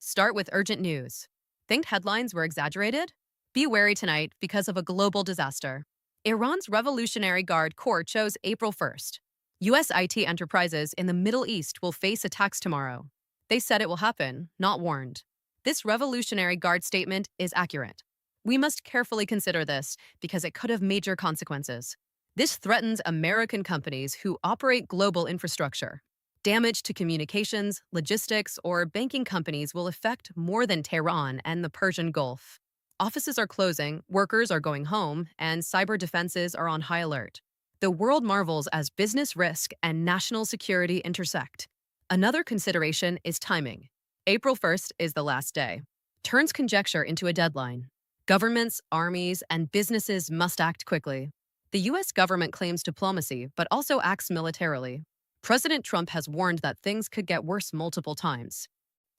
Start with urgent news. Think headlines were exaggerated? Be wary tonight because of a global disaster. Iran's Revolutionary Guard Corps chose April 1st. U.S. IT enterprises in the Middle East will face attacks tomorrow. They said it will happen, not warned. This Revolutionary Guard statement is accurate. We must carefully consider this because it could have major consequences. This threatens American companies who operate global infrastructure. Damage to communications, logistics, or banking companies will affect more than Tehran and the Persian Gulf. Offices are closing, workers are going home, and cyber defenses are on high alert. The world marvels as business risk and national security intersect. Another consideration is timing. April 1st is the last day. Turns conjecture into a deadline. Governments, armies, and businesses must act quickly. The U.S. government claims diplomacy, but also acts militarily. President Trump has warned that things could get worse multiple times.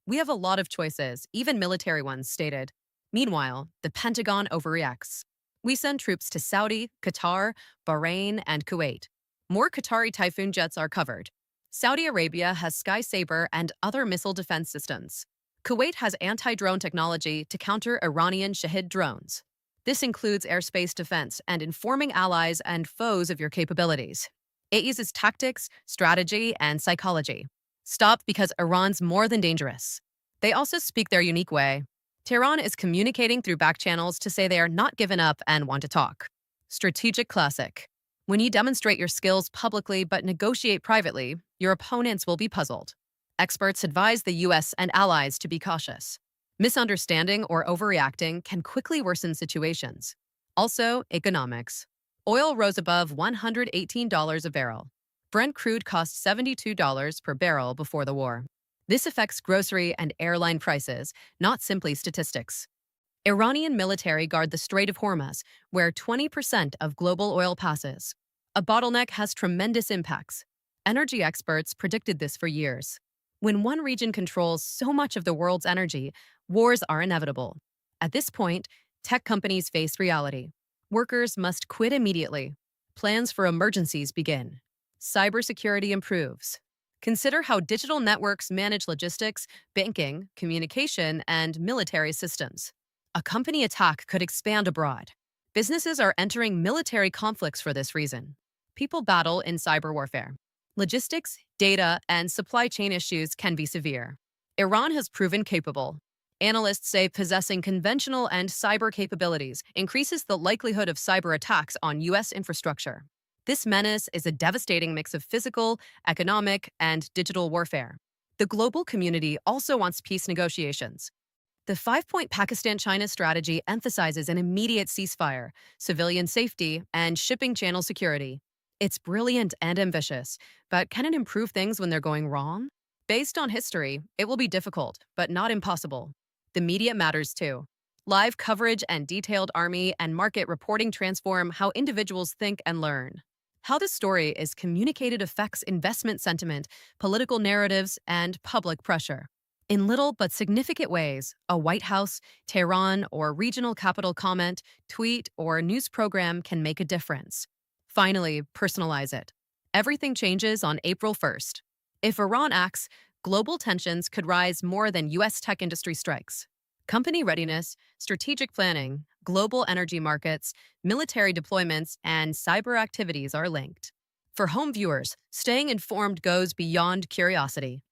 We have a lot of choices, even military ones, stated. Meanwhile, the Pentagon overreacts. We send troops to Saudi, Qatar, Bahrain, and Kuwait. More Qatari Typhoon jets are covered. Saudi Arabia has Sky Sabre and other missile defense systems. Kuwait has anti-drone technology to counter Iranian Shahid drones. This includes airspace defense and informing allies and foes of your capabilities. It uses tactics, strategy, and psychology. Stop because Iran's more than dangerous. They also speak their unique way. Tehran is communicating through back channels to say they are not given up and want to talk. Strategic classic. When you demonstrate your skills publicly but negotiate privately, your opponents will be puzzled. Experts advise the U.S. and allies to be cautious. Misunderstanding or overreacting can quickly worsen situations. Also, economics. Oil rose above $118 a barrel. Brent crude cost $72 per barrel before the war. This affects grocery and airline prices, not simply statistics. Iranian military guard the Strait of Hormuz, where 20% of global oil passes. A bottleneck has tremendous impacts. Energy experts predicted this for years. When one region controls so much of the world's energy, wars are inevitable. At this point, tech companies face reality. Workers must quit immediately. Plans for emergencies begin. Cybersecurity improves. Consider how digital networks manage logistics, banking, communication, and military systems. A company attack could expand abroad. Businesses are entering military conflicts for this reason. People battle in cyber warfare. Logistics, data, and supply chain issues can be severe. Iran has proven capable. Analysts say possessing conventional and cyber capabilities increases the likelihood of cyber attacks on U.S. infrastructure. This menace is a devastating mix of physical, economic, and digital warfare. The global community also wants peace negotiations. The five-point Pakistan-China strategy emphasizes an immediate ceasefire, civilian safety, and shipping channel security. It's brilliant and ambitious, but can it improve things when they're going wrong? Based on history, it will be difficult, but not impossible. The media matters too. Live coverage and detailed army and market reporting transform how individuals think and learn. How the story is communicated affects investment sentiment, political narratives, and public pressure. In little but significant ways, a White House, Tehran, or regional capital comment, tweet, or news program can make a difference. Finally, personalize it. Everything changes on April 1st. If Iran acts, global tensions could rise more than U.S. tech industry strikes. Company readiness, strategic planning, global energy markets, military deployments, and cyber activities are linked. For home viewers, staying informed goes beyond curiosity.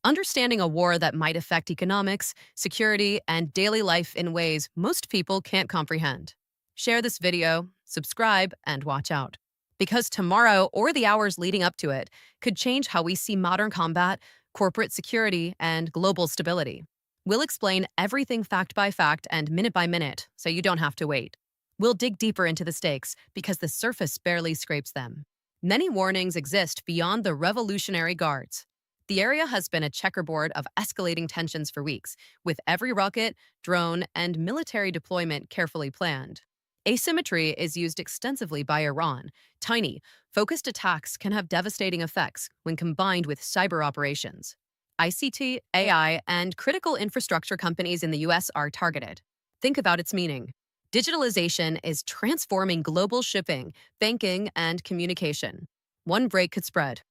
Understanding a war that might affect economics, security, and daily life in ways most people can't comprehend. Share this video, subscribe, and watch out. Because tomorrow or the hours leading up to it could change how we see modern combat, corporate security, and global stability. We'll explain everything fact by fact and minute by minute, so you don't have to wait. We'll dig deeper into the stakes because the surface barely scrapes them. Many warnings exist beyond the Revolutionary Guards. The area has been a checkerboard of escalating tensions for weeks, with every rocket, drone, and military deployment carefully planned. Asymmetry is used extensively by Iran. Tiny, focused attacks can have devastating effects when combined with cyber operations. ICT, AI, and critical infrastructure companies in the U.S. are targeted. Think about its meaning. Digitalization is transforming global shipping, banking, and communication. One break could spread.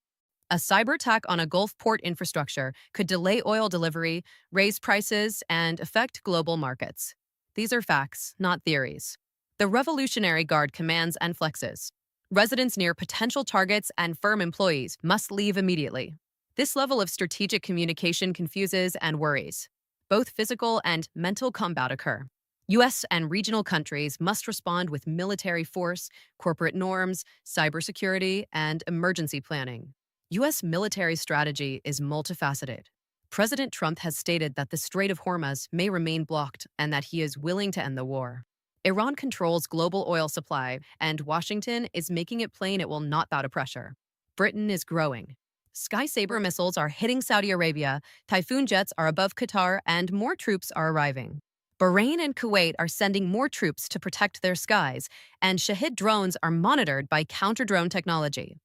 A cyber attack on a Gulf port infrastructure could delay oil delivery, raise prices, and affect global markets. These are facts, not theories. The Revolutionary Guard commands and flexes. Residents near potential targets and firm employees must leave immediately. This level of strategic communication confuses and worries. Both physical and mental combat occur. U.S. and regional countries must respond with military force, corporate norms, cybersecurity, and emergency planning. U.S. military strategy is multifaceted. President Trump has stated that the Strait of Hormuz may remain blocked and that he is willing to end the war. Iran controls global oil supply, and Washington is making it plain it will not bow to pressure. Britain is growing. Sky Saber missiles are hitting Saudi Arabia, Typhoon jets are above Qatar, and more troops are arriving. Bahrain and Kuwait are sending more troops to protect their skies, and Shahid drones are monitored by counter-drone technology.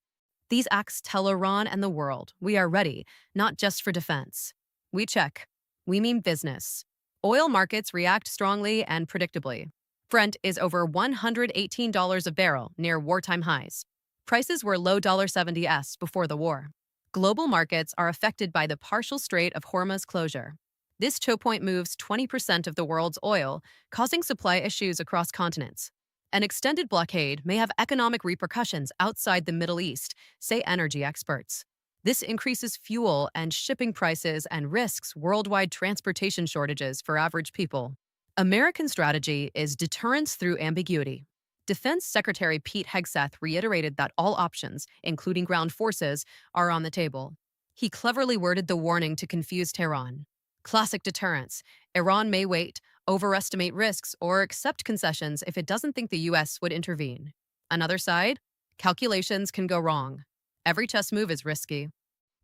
These acts tell Iran and the world we are ready, not just for defense. We check. We mean business. Oil markets react strongly and predictably. Brent is over $118 a barrel, near wartime highs. Prices were low $70s before the war. Global markets are affected by the partial Strait of Hormuz closure. This choke point moves 20% of the world's oil, causing supply issues across continents. An extended blockade may have economic repercussions outside the Middle East, say energy experts. This increases fuel and shipping prices and risks worldwide transportation shortages for average people. American strategy is deterrence through ambiguity. Defense Secretary Pete Hegseth reiterated that all options, including ground forces, are on the table. He cleverly worded the warning to confuse Tehran. Classic deterrence. Iran may wait, overestimate risks, or accept concessions if it doesn't think the U.S. would intervene. Another side? Calculations can go wrong. Every chess move is risky.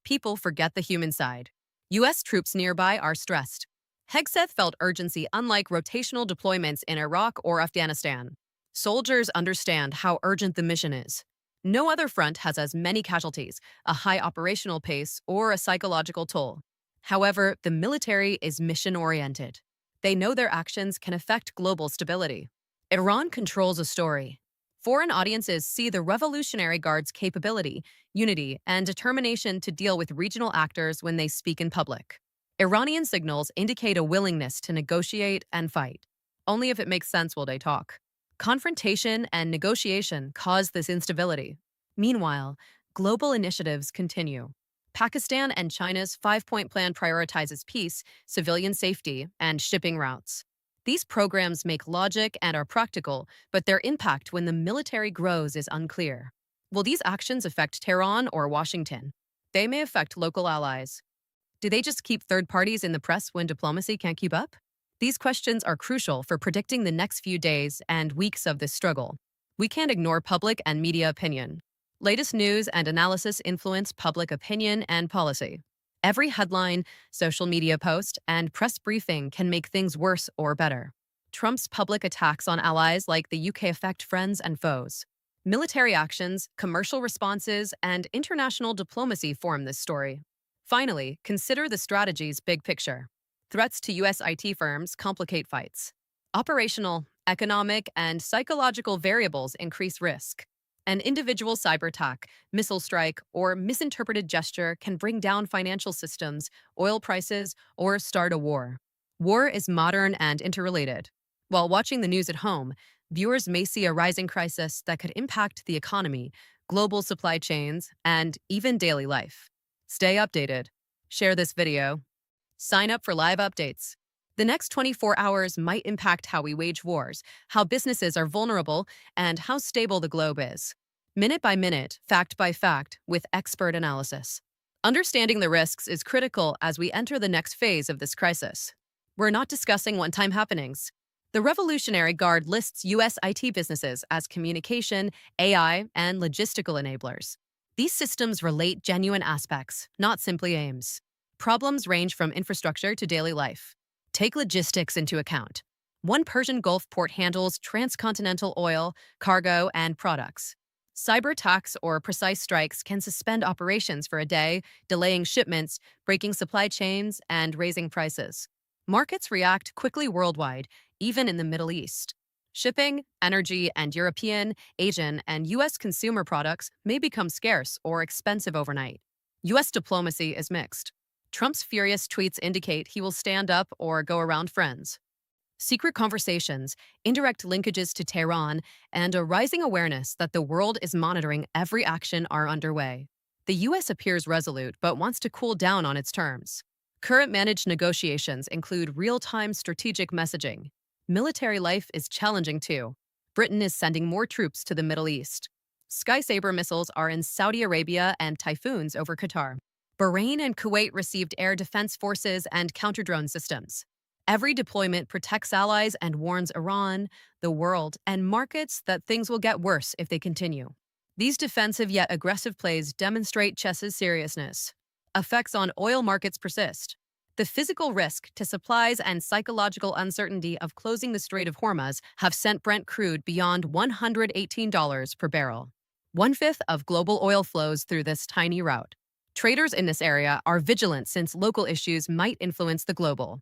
People forget the human side. U.S. troops nearby are stressed. Hegseth felt urgency unlike rotational deployments in Iraq or Afghanistan. Soldiers understand how urgent the mission is. No other front has as many casualties, a high operational pace, or a psychological toll. However, the military is mission-oriented. They know their actions can affect global stability. Iran controls a story. Foreign audiences see the Revolutionary Guard's capability, unity, and determination to deal with regional actors when they speak in public. Iranian signals indicate a willingness to negotiate and fight. Only if it makes sense will they talk. Confrontation and negotiation cause this instability. Meanwhile, global initiatives continue. Pakistan and China's five-point plan prioritizes peace, civilian safety, and shipping routes. These programs make logic and are practical, but their impact when the military grows is unclear. Will these actions affect Tehran or Washington? They may affect local allies. Do they just keep third parties in the press when diplomacy can't keep up? These questions are crucial for predicting the next few days and weeks of this struggle. We can't ignore public and media opinion. Latest news and analysis influence public opinion and policy. Every headline, social media post, and press briefing can make things worse or better. Trump's public attacks on allies like the UK affect friends and foes. Military actions, commercial responses, and international diplomacy form this story. Finally, consider the strategy's big picture. Threats to U.S. IT firms complicate fights. Operational, economic, and psychological variables increase risk. An individual cyber attack, missile strike, or misinterpreted gesture can bring down financial systems, oil prices, or start a war. War is modern and interrelated. While watching the news at home, viewers may see a rising crisis that could impact the economy, global supply chains, and even daily life. Stay updated. Share this video. Sign up for live updates. The next 24 hours might impact how we wage wars, how businesses are vulnerable, and how stable the globe is. Minute by minute, fact by fact, with expert analysis. Understanding the risks is critical as we enter the next phase of this crisis. We're not discussing one-time happenings. The Revolutionary Guard lists U.S. IT businesses as communication, AI, and logistical enablers. These systems relate genuine aspects, not simply aims. Problems range from infrastructure to daily life. Take logistics into account. One Persian Gulf port handles transcontinental oil, cargo, and products. Cyber attacks or precise strikes can suspend operations for a day, delaying shipments, breaking supply chains, and raising prices. Markets react quickly worldwide, even in the Middle East. Shipping, energy, and European, Asian, and U.S. consumer products may become scarce or expensive overnight. U.S. diplomacy is mixed. Trump's furious tweets indicate he will stand up or go around friends. Secret conversations, indirect linkages to Tehran, and a rising awareness that the world is monitoring every action are underway. The U.S. appears resolute but wants to cool down on its terms. Current managed negotiations include real time strategic messaging. Military life is challenging too. Britain is sending more troops to the Middle East. Sky Sabre missiles are in Saudi Arabia and Typhoons over Qatar. Bahrain and Kuwait received air defense forces and counter drone systems. Every deployment protects allies and warns Iran, the world, and markets that things will get worse if they continue. These defensive yet aggressive plays demonstrate chess's seriousness. Effects on oil markets persist. The physical risk to supplies and psychological uncertainty of closing the Strait of Hormuz have sent Brent crude beyond $118 per barrel. One-fifth of global oil flows through this tiny route. Traders in this area are vigilant since local issues might influence the global.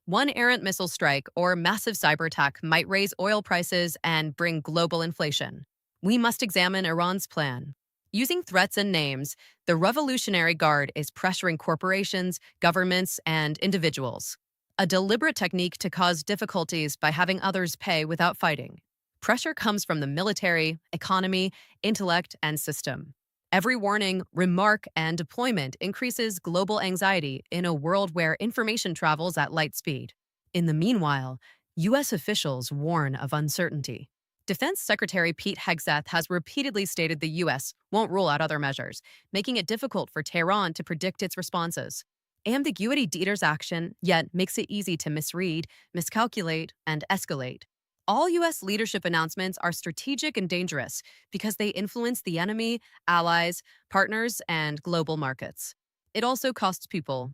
One errant missile strike or massive cyber attack might raise oil prices and bring global inflation. We must examine Iran's plan. Using threats and names, the Revolutionary Guard is pressuring corporations, governments, and individuals. A deliberate technique to cause difficulties by having others pay without fighting. Pressure comes from the military, economy, intellect, and system. Every warning, remark, and deployment increases global anxiety in a world where information travels at light speed. In the meanwhile, U.S. officials warn of uncertainty. Defense Secretary Pete Hegseth has repeatedly stated the U.S. won't rule out other measures, making it difficult for Tehran to predict its responses. Ambiguity deters action, yet makes it easy to misread, miscalculate, and escalate. All U.S. leadership announcements are strategic and dangerous because they influence the enemy, allies, partners, and global markets. It also costs people.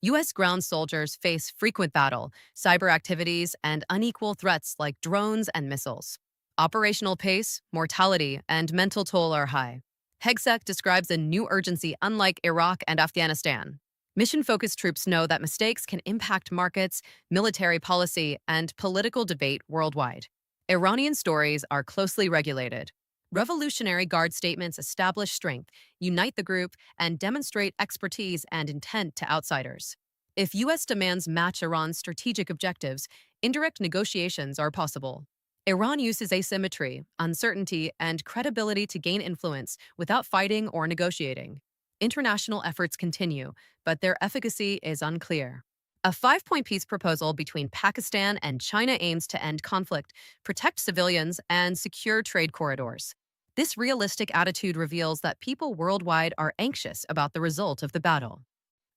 U.S. ground soldiers face frequent battle, cyber activities, and unequal threats like drones and missiles. Operational pace, mortality, and mental toll are high. Hegseth describes a new urgency unlike Iraq and Afghanistan. Mission-focused troops know that mistakes can impact markets, military policy, and political debate worldwide. Iranian stories are closely regulated. Revolutionary Guard statements establish strength, unite the group, and demonstrate expertise and intent to outsiders. If U.S. demands match Iran's strategic objectives, indirect negotiations are possible. Iran uses asymmetry, uncertainty, and credibility to gain influence without fighting or negotiating. International efforts continue, but their efficacy is unclear. A five-point peace proposal between Pakistan and China aims to end conflict, protect civilians, and secure trade corridors. This realistic attitude reveals that people worldwide are anxious about the result of the battle.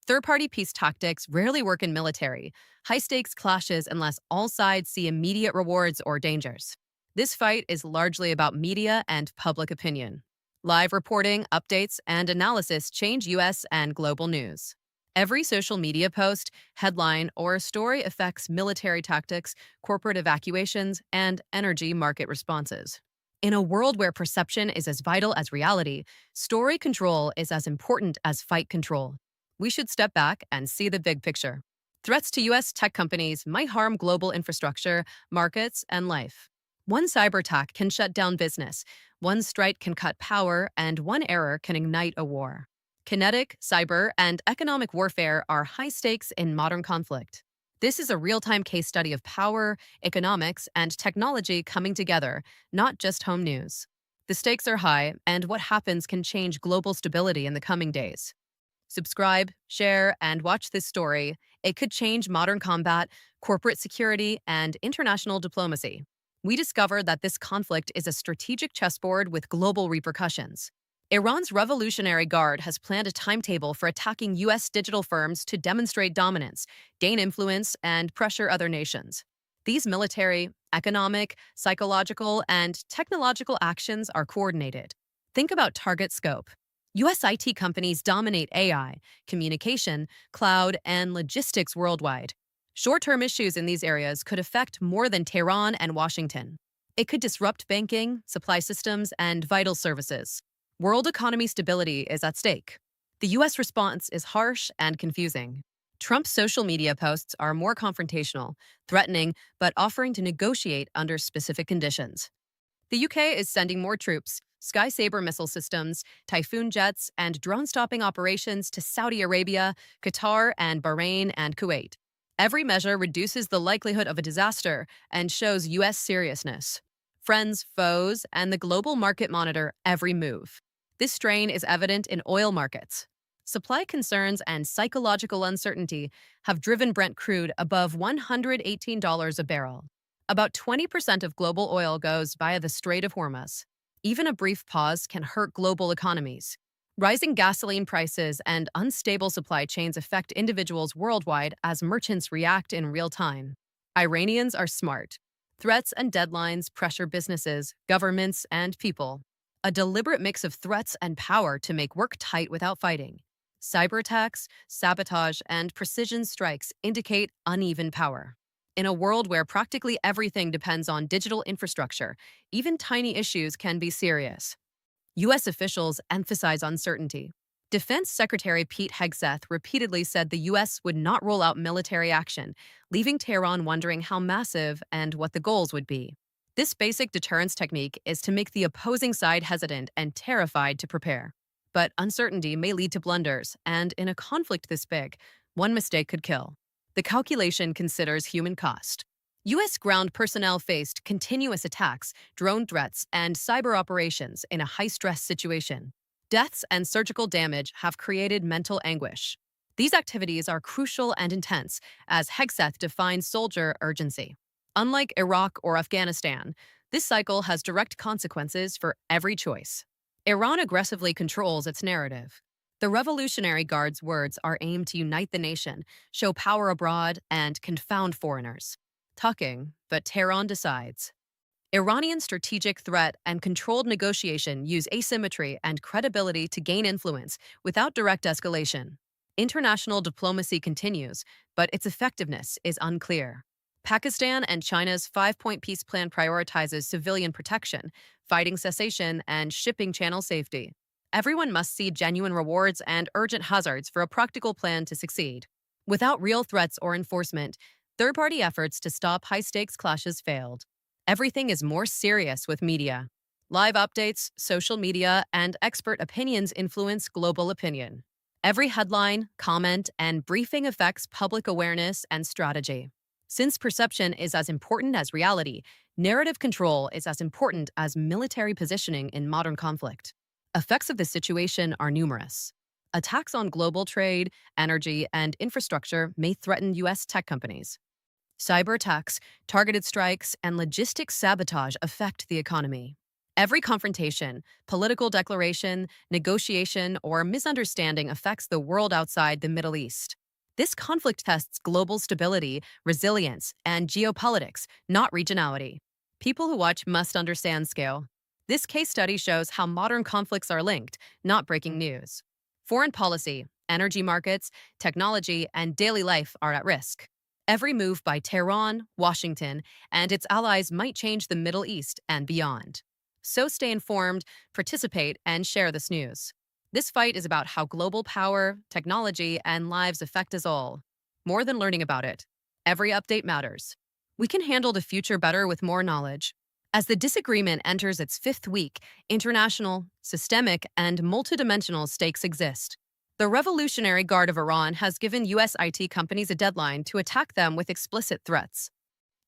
Third-party peace tactics rarely work in military, high-stakes clashes unless all sides see immediate rewards or dangers. This fight is largely about media and public opinion. Live reporting, updates, and analysis change U.S. and global news. Every social media post, headline, or story affects military tactics, corporate evacuations, and energy market responses. In a world where perception is as vital as reality, story control is as important as fight control. We should step back and see the big picture. Threats to U.S. tech companies might harm global infrastructure, markets, and life. One cyber attack can shut down business, one strike can cut power, and one error can ignite a war. Kinetic, cyber, and economic warfare are high stakes in modern conflict. This is a real-time case study of power, economics, and technology coming together, not just home news. The stakes are high, and what happens can change global stability in the coming days. Subscribe, share, and watch this story. It could change modern combat, corporate security, and international diplomacy. We discovered that this conflict is a strategic chessboard with global repercussions. Iran's Revolutionary Guard has planned a timetable for attacking U.S. digital firms to demonstrate dominance, gain influence, and pressure other nations. These military, economic, psychological, and technological actions are coordinated. Think about target scope. U.S. IT companies dominate AI, communication, cloud, and logistics worldwide. Short-term issues in these areas could affect more than Tehran and Washington. It could disrupt banking, supply systems, and vital services. World economy stability is at stake. The U.S. response is harsh and confusing. Trump's social media posts are more confrontational, threatening, but offering to negotiate under specific conditions. The UK is sending more troops, Sky Saber missile systems, Typhoon jets, and drone stopping operations to Saudi Arabia, Qatar, and Bahrain and Kuwait. Every measure reduces the likelihood of a disaster and shows U.S. seriousness. Friends, foes, and the global market monitor every move. This strain is evident in oil markets. Supply concerns and psychological uncertainty have driven Brent crude above $118 a barrel. About 20% of global oil goes via the Strait of Hormuz. Even a brief pause can hurt global economies. Rising gasoline prices and unstable supply chains affect individuals worldwide as merchants react in real time. Iranians are smart. Threats and deadlines pressure businesses, governments, and people. A deliberate mix of threats and power to make work tight without fighting. Cyber attacks, sabotage, and precision strikes indicate uneven power. In a world where practically everything depends on digital infrastructure, even tiny issues can be serious. U.S. officials emphasize uncertainty. Defense Secretary Pete Hegseth repeatedly said the U.S. would not roll out military action, leaving Tehran wondering how massive and what the goals would be. This basic deterrence technique is to make the opposing side hesitant and terrified to prepare. But uncertainty may lead to blunders, and in a conflict this big, one mistake could kill. The calculation considers human cost. U.S. ground personnel faced continuous attacks, drone threats, and cyber operations in a high-stress situation. Deaths and surgical damage have created mental anguish. These activities are crucial and intense, as Hegseth defines soldier urgency. Unlike Iraq or Afghanistan, this cycle has direct consequences for every choice. Iran aggressively controls its narrative. The Revolutionary Guard's words are aimed to unite the nation, show power abroad, and confound foreigners. Talking, but Tehran decides. Iranian strategic threat and controlled negotiation use asymmetry and credibility to gain influence without direct escalation. International diplomacy continues, but its effectiveness is unclear. Pakistan and China's five-point peace plan prioritizes civilian protection, fighting cessation, and shipping channel safety. Everyone must see genuine rewards and urgent hazards for a practical plan to succeed. Without real threats or enforcement, third-party efforts to stop high-stakes clashes failed. Everything is more serious with media. Live updates, social media, and expert opinions influence global opinion. Every headline, comment, and briefing affects public awareness and strategy. Since perception is as important as reality, narrative control is as important as military positioning in modern conflict. Effects of this situation are numerous. Attacks on global trade, energy, and infrastructure may threaten U.S. tech companies. Cyber attacks, targeted strikes, and logistics sabotage affect the economy. Every confrontation, political declaration, negotiation, or misunderstanding affects the world outside the Middle East. This conflict tests global stability, resilience, and geopolitics, not regionality. People who watch must understand scale. This case study shows how modern conflicts are linked, not breaking news. Foreign policy, energy markets, technology, and daily life are at risk. Every move by Tehran, Washington, and its allies might change the Middle East and beyond. So stay informed, participate, and share this news. This fight is about how global power, technology, and lives affect us all. More than learning about it. Every update matters. We can handle the future better with more knowledge. As the disagreement enters its fifth week, international, systemic, and multidimensional stakes exist. The Revolutionary Guard of Iran has given U.S. IT companies a deadline to attack them with explicit threats.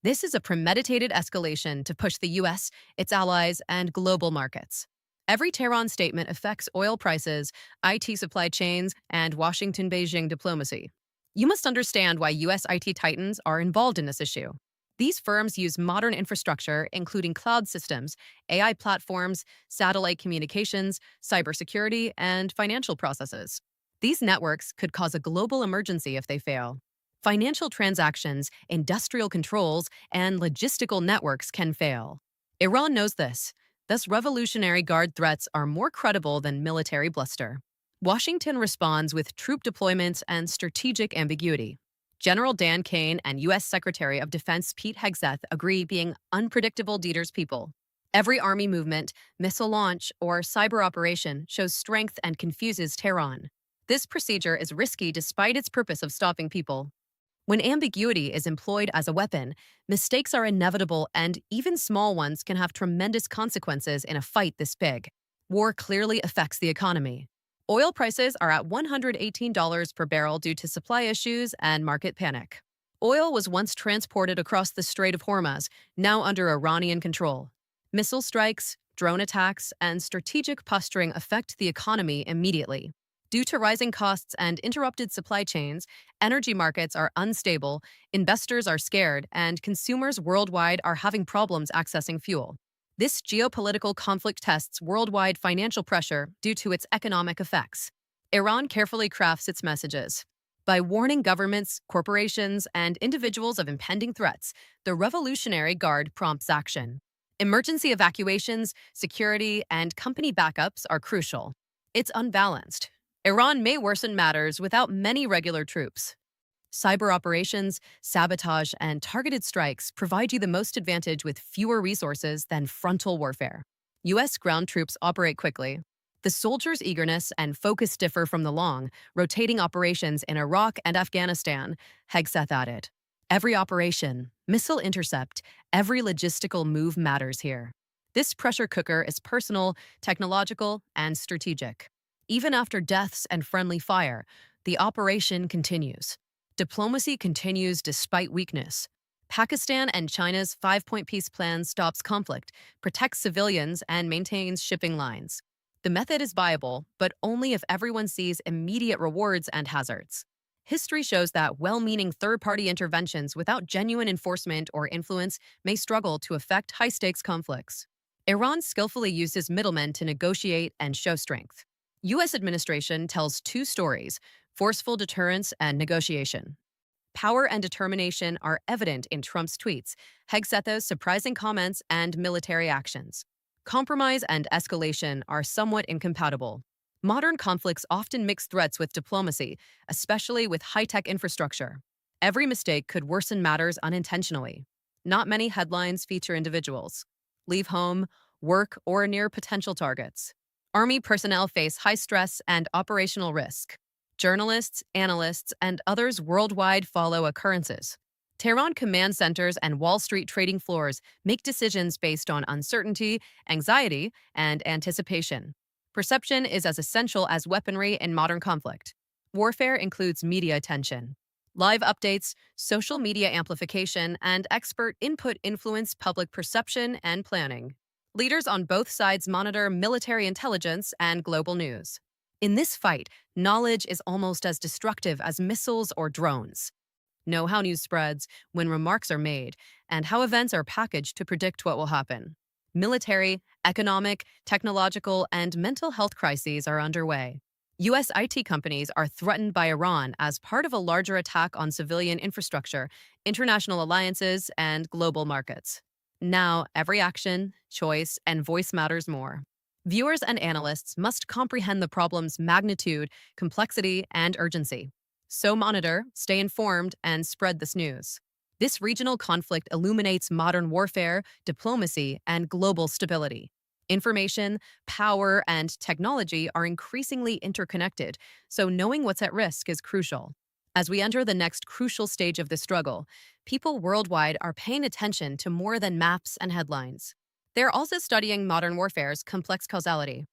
This is a premeditated escalation to push the U.S., its allies, and global markets. Every Tehran statement affects oil prices, IT supply chains, and Washington-Beijing diplomacy. You must understand why U.S. IT titans are involved in this issue. These firms use modern infrastructure, including cloud systems, AI platforms, satellite communications, cybersecurity, and financial processes. These networks could cause a global emergency if they fail. Financial transactions, industrial controls, and logistical networks can fail. Iran knows this. Thus, Revolutionary Guard threats are more credible than military bluster. Washington responds with troop deployments and strategic ambiguity. General Dan Kane and U.S. Secretary of Defense Pete Hegseth agree being unpredictable leaders people. Every army movement, missile launch, or cyber operation shows strength and confuses Tehran. This procedure is risky despite its purpose of stopping people. When ambiguity is employed as a weapon, mistakes are inevitable and even small ones can have tremendous consequences in a fight this big. War clearly affects the economy. Oil prices are at $118 per barrel due to supply issues and market panic. Oil was once transported across the Strait of Hormuz, now under Iranian control. Missile strikes, drone attacks, and strategic posturing affect the economy immediately. Due to rising costs and interrupted supply chains, energy markets are unstable, investors are scared, and consumers worldwide are having problems accessing fuel. This geopolitical conflict tests worldwide financial pressure due to its economic effects. Iran carefully crafts its messages. By warning governments, corporations, and individuals of impending threats, the Revolutionary Guard prompts action. Emergency evacuations, security, and company backups are crucial. It's unbalanced. Iran may worsen matters without many regular troops. Cyber operations, sabotage, and targeted strikes provide you the most advantage with fewer resources than frontal warfare. U.S. ground troops operate quickly. The soldiers' eagerness and focus differ from the long, rotating operations in Iraq and Afghanistan, Hegseth added. Every operation, missile intercept, every logistical move matters here. This pressure cooker is personal, technological, and strategic. Even after deaths and friendly fire, the operation continues. Diplomacy continues despite weakness. Pakistan and China's five-point peace plan stops conflict, protects civilians, and maintains shipping lines. The method is viable, but only if everyone sees immediate rewards and hazards. History shows that well-meaning third-party interventions without genuine enforcement or influence may struggle to affect high-stakes conflicts. Iran skillfully uses middlemen to negotiate and show strength. U.S. administration tells two stories: forceful deterrence and negotiation. Power and determination are evident in Trump's tweets, Hegseth's surprising comments, and military actions. Compromise and escalation are somewhat incompatible. Modern conflicts often mix threats with diplomacy, especially with high-tech infrastructure. Every mistake could worsen matters unintentionally. Not many headlines feature individuals. Leave home, work, or near potential targets. Army personnel face high stress and operational risk. Journalists, analysts, and others worldwide follow occurrences. Tehran command centers and Wall Street trading floors make decisions based on uncertainty, anxiety, and anticipation. Perception is as essential as weaponry in modern conflict. Warfare includes media attention. Live updates, social media amplification, and expert input influence public perception and planning. Leaders on both sides monitor military intelligence and global news. In this fight, knowledge is almost as destructive as missiles or drones. Know how news spreads, when remarks are made, and how events are packaged to predict what will happen. Military, economic, technological, and mental health crises are underway. U.S. IT companies are threatened by Iran as part of a larger attack on civilian infrastructure, international alliances, and global markets. Now, every action, choice, and voice matters more. Viewers and analysts must comprehend the problem's magnitude, complexity, and urgency. So monitor, stay informed, and spread this news. This regional conflict illuminates modern warfare, diplomacy, and global stability. Information, power, and technology are increasingly interconnected, so knowing what's at risk is crucial. As we enter the next crucial stage of the struggle, people worldwide are paying attention to more than maps and headlines. They're also studying modern warfare's complex causality.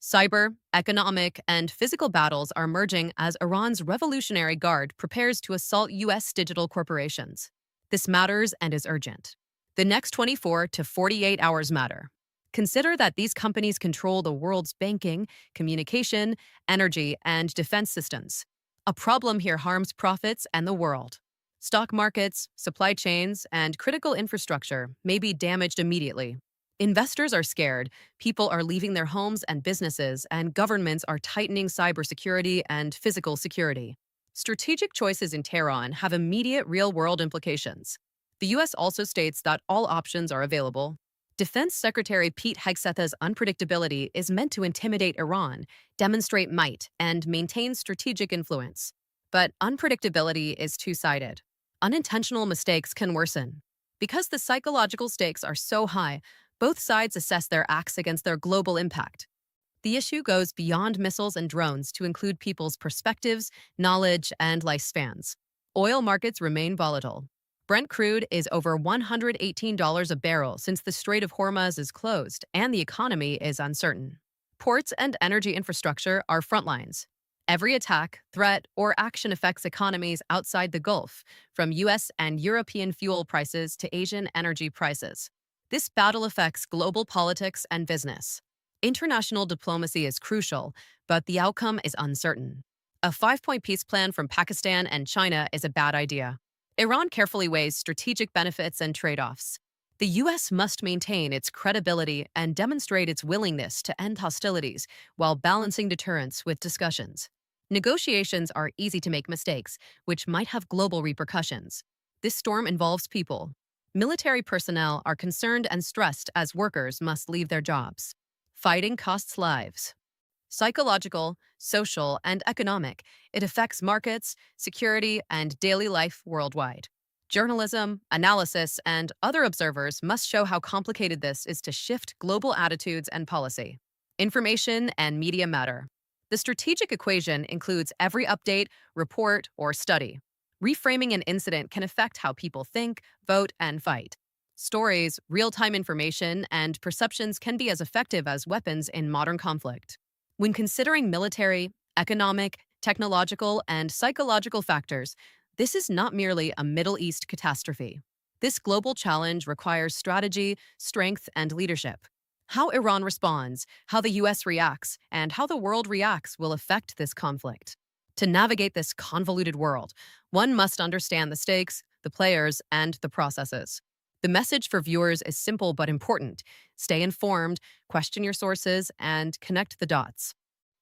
Cyber, economic, and physical battles are merging as Iran's Revolutionary Guard prepares to assault U.S. digital corporations. This matters and is urgent. The next 24 to 48 hours matter. Consider that these companies control the world's banking, communication, energy, and defense systems. A problem here harms profits and the world. Stock markets, supply chains, and critical infrastructure may be damaged immediately. Investors are scared, people are leaving their homes and businesses, and governments are tightening cybersecurity and physical security. Strategic choices in Tehran have immediate real-world implications. The U.S. also states that all options are available. Defense Secretary Pete Hegseth's unpredictability is meant to intimidate Iran, demonstrate might, and maintain strategic influence. But unpredictability is two-sided. Unintentional mistakes can worsen. Because the psychological stakes are so high, both sides assess their acts against their global impact. The issue goes beyond missiles and drones to include people's perspectives, knowledge, and lifespans. Oil markets remain volatile. Brent crude is over $118 a barrel since the Strait of Hormuz is closed and the economy is uncertain. Ports and energy infrastructure are front lines. Every attack, threat, or action affects economies outside the Gulf, from US and European fuel prices to Asian energy prices. This battle affects global politics and business. International diplomacy is crucial, but the outcome is uncertain. A five-point peace plan from Pakistan and China is a bad idea. Iran carefully weighs strategic benefits and trade-offs. The U.S. must maintain its credibility and demonstrate its willingness to end hostilities while balancing deterrence with discussions. Negotiations are easy to make mistakes, which might have global repercussions. This storm involves people. Military personnel are concerned and stressed as workers must leave their jobs. Fighting costs lives. Psychological, social, and economic, it affects markets, security, and daily life worldwide. Journalism, analysis, and other observers must show how complicated this is to shift global attitudes and policy. Information and media matter. The strategic equation includes every update, report, or study. Reframing an incident can affect how people think, vote, and fight. Stories, real-time information, and perceptions can be as effective as weapons in modern conflict. When considering military, economic, technological, and psychological factors, this is not merely a Middle East catastrophe. This global challenge requires strategy, strength, and leadership. How Iran responds, how the U.S. reacts, and how the world reacts will affect this conflict. To navigate this convoluted world, one must understand the stakes, the players, and the processes. The message for viewers is simple but important. Stay informed, question your sources, and connect the dots.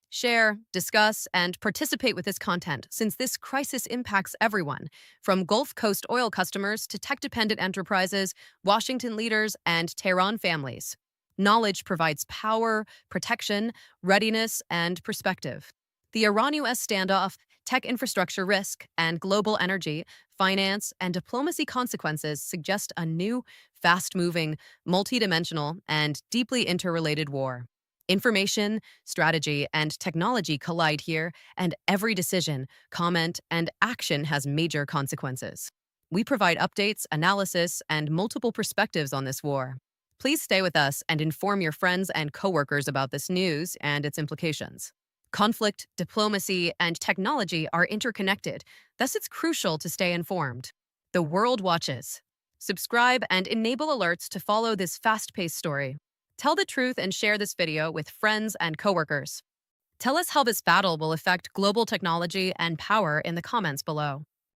Share, discuss, and participate with this content since this crisis impacts everyone, from Gulf Coast oil customers to tech-dependent enterprises, Washington leaders, and Tehran families. Knowledge provides power, protection, readiness, and perspective. The Iran-US standoff, tech infrastructure risk, and global energy, finance, and diplomacy consequences suggest a new, fast-moving, multidimensional, and deeply interrelated war. Information, strategy, and technology collide here, and every decision, comment, and action has major consequences. We provide updates, analysis, and multiple perspectives on this war. Please stay with us and inform your friends and coworkers about this news and its implications. Conflict, diplomacy, and technology are interconnected, thus it's crucial to stay informed. The world watches. Subscribe and enable alerts to follow this fast-paced story. Tell the truth and share this video with friends and coworkers. Tell us how this battle will affect global technology and power in the comments below.